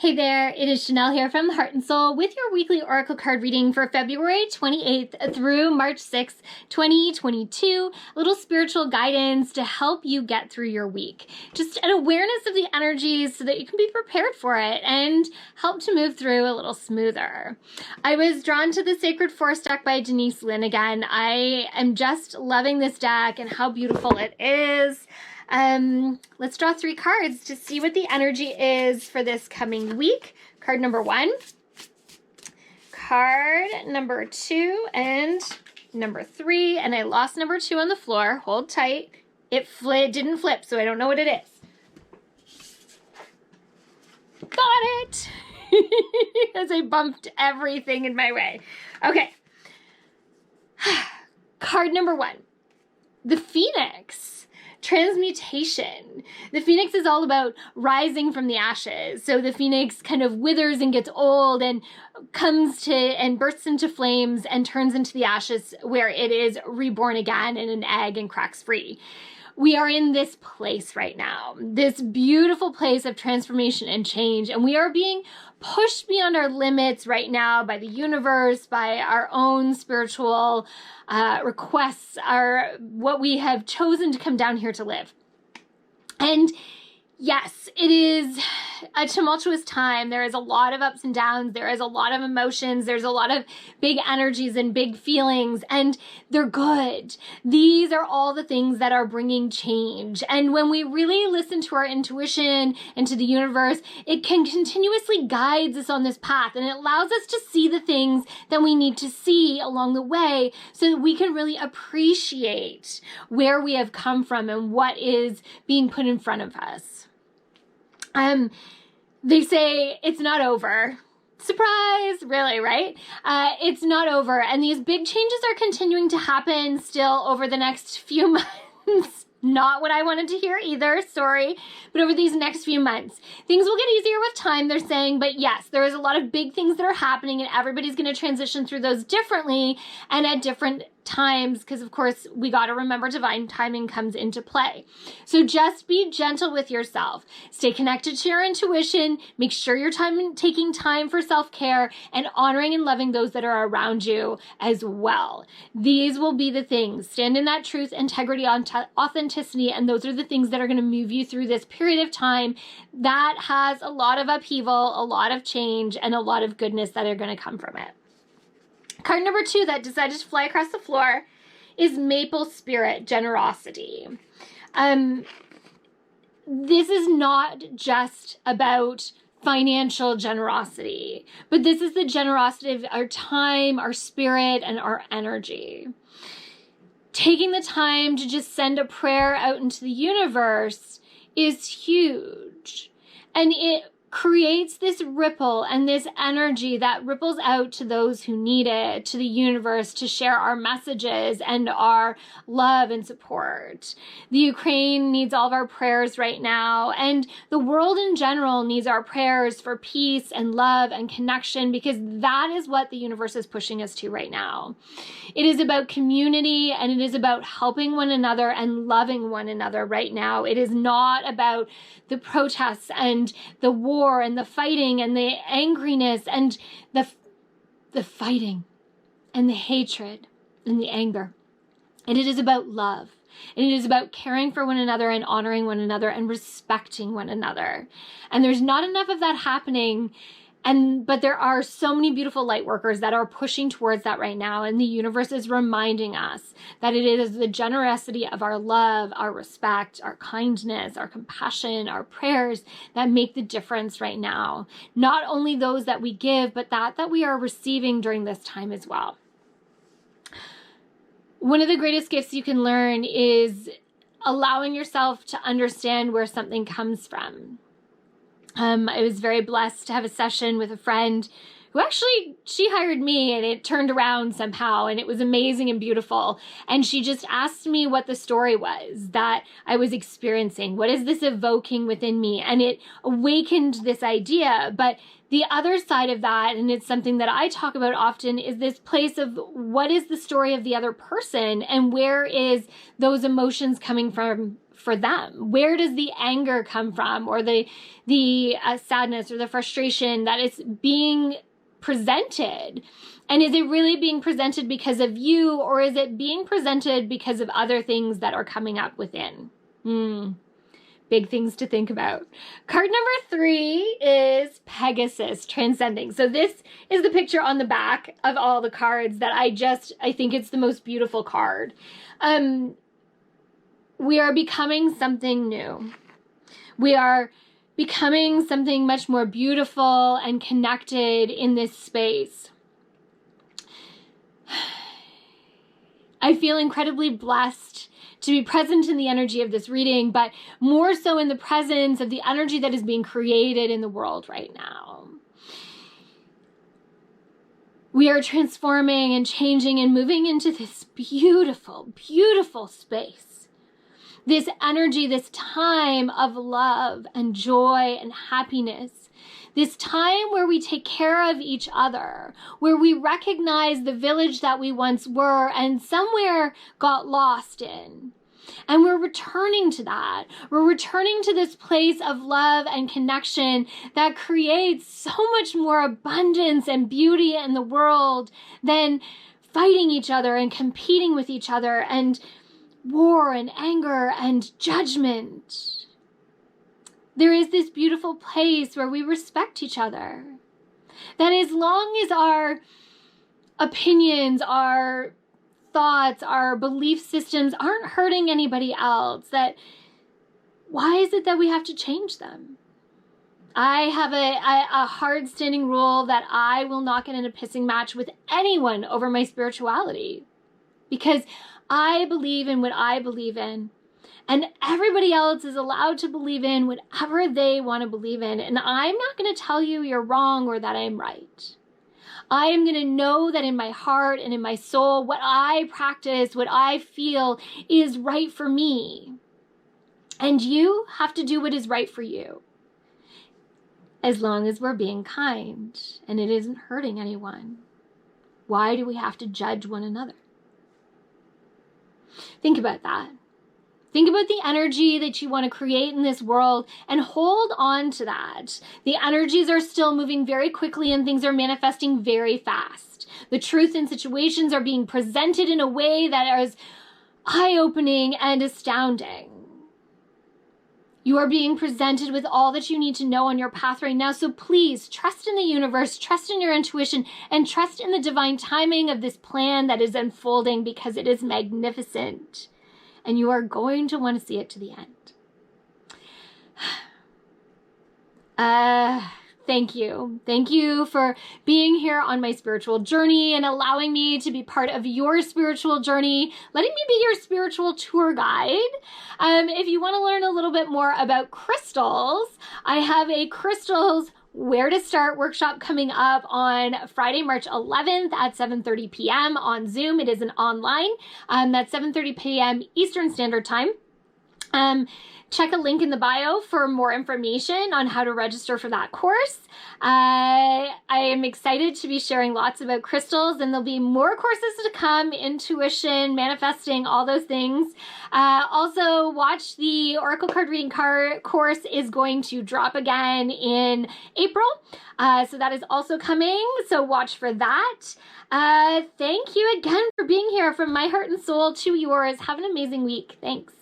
Hey there, it is Chanel here from the Heart and Soul with your weekly Oracle card reading for February 28th through March 6th, 2022. A little spiritual guidance to help you get through your week. Just an awareness of the energies so that you can be prepared for it and help to move through a little smoother. I was drawn to the Sacred Force deck by Denise Linn again. I am just loving this deck and how beautiful it is. Let's draw 3 cards to see what the energy is for this coming week. Card number 1, card number 2, and number 3. And I lost number 2 on the floor. Hold tight. It didn't flip, so I don't know what it is. Got it! As I bumped everything in my way. Okay. Card number 1, the Phoenix. Transmutation. The Phoenix is all about rising from the ashes. So the Phoenix kind of withers and gets old and comes to and bursts into flames and turns into the ashes where it is reborn again in an egg and cracks free. We are in this place right now, this beautiful place of transformation and change, and we are being pushed beyond our limits right now by the universe, by our own spiritual requests, what we have chosen to come down here to live. And yes, it is a tumultuous time. There is a lot of ups and downs. There is a lot of emotions. There's a lot of big energies and big feelings, and they're good. These are all the things that are bringing change. And when we really listen to our intuition and to the universe, it can continuously guide us on this path, and it allows us to see the things that we need to see along the way so that we can really appreciate where we have come from and what is being put in front of us. They say it's not over. Surprise, really, right? It's not over. And these big changes are continuing to happen still over the next few months. Not what I wanted to hear either, sorry. But over these next few months, things will get easier with time, they're saying. But yes, there is a lot of big things that are happening, and everybody's going to transition through those differently and at different times, because of course we got to remember divine timing comes into play. So just be gentle with yourself. Stay connected to your intuition. Make sure you're taking time for self-care and honoring and loving those that are around you as well. These will be the things. Stand in that truth, integrity, authenticity, and those are the things that are going to move you through this period of time that has a lot of upheaval, a lot of change, and a lot of goodness that are going to come from it. Card number 2 that decided to fly across the floor is Maple Spirit, Generosity. This is not just about financial generosity, but this is the generosity of our time, our spirit, and our energy. Taking the time to just send a prayer out into the universe is huge. And it creates this ripple and this energy that ripples out to those who need it, to the universe, to share our messages and our love and support. The Ukraine needs all of our prayers right now, and the world in general needs our prayers for peace and love and connection, because that is what the universe is pushing us to right now. It is about community, and it is about helping one another and loving one another right now. It is not about the protests and the war and the fighting and the angriness and the fighting and the hatred and the anger. And it is about love. And it is about caring for one another and honoring one another and respecting one another. And there's not enough of that happening. But there are so many beautiful light workers that are pushing towards that right now. And the universe is reminding us that it is the generosity of our love, our respect, our kindness, our compassion, our prayers that make the difference right now. Not only those that we give, but that we are receiving during this time as well. One of the greatest gifts you can learn is allowing yourself to understand where something comes from. I was very blessed to have a session with a friend who actually, she hired me and it turned around somehow and it was amazing and beautiful. And she just asked me what the story was that I was experiencing. What is this evoking within me? And it awakened this idea. But the other side of that, and it's something that I talk about often, is this place of what is the story of the other person and where is those emotions coming from for them? Where does the anger come from, or the sadness or the frustration that is being presented? And is it really being presented because of you, or is it being presented because of other things that are coming up within? Big things to think about. Card number 3 is Pegasus, Transcending. So this is the picture on the back of all the cards that I think it's the most beautiful card. We are becoming something new. We are becoming something much more beautiful and connected in this space. I feel incredibly blessed to be present in the energy of this reading, but more so in the presence of the energy that is being created in the world right now. We are transforming and changing and moving into this beautiful, beautiful space. This energy, this time of love and joy and happiness. This time where we take care of each other, where we recognize the village that we once were and somewhere got lost in. And we're returning to that. We're returning to this place of love and connection that creates so much more abundance and beauty in the world than fighting each other and competing with each other and war and anger and judgment. There is this beautiful place where we respect each other. That as long as our opinions, our thoughts, our belief systems aren't hurting anybody else, that why is it that we have to change them? I have a hard standing rule that I will not get in a pissing match with anyone over my spirituality, because I believe in what I believe in. And everybody else is allowed to believe in whatever they want to believe in. And I'm not going to tell you you're wrong or that I'm right. I am going to know that in my heart and in my soul, what I practice, what I feel is right for me. And you have to do what is right for you. As long as we're being kind and it isn't hurting anyone. Why do we have to judge one another? Think about that. Think about the energy that you want to create in this world and hold on to that. The energies are still moving very quickly and things are manifesting very fast. The truth in situations are being presented in a way that is eye-opening and astounding. You are being presented with all that you need to know on your path right now. So please trust in the universe, trust in your intuition, and trust in the divine timing of this plan that is unfolding, because it is magnificent. And you are going to want to see it to the end. Thank you. Thank you for being here on my spiritual journey and allowing me to be part of your spiritual journey, letting me be your spiritual tour guide. If you want to learn a little bit more about crystals, I have a crystals Where to Start workshop coming up on Friday, March 11th at 7:30 p.m. on Zoom. It is an online. That's 7:30 p.m. Eastern Standard Time. Check a link in the bio for more information on how to register for that course. I am excited to be sharing lots about crystals, and there'll be more courses to come, intuition, manifesting, all those things. Also, watch the Oracle Card Reading course is going to drop again in April. So that is also coming, so watch for that. Thank you again for being here, from my heart and soul to yours. Have an amazing week. Thanks.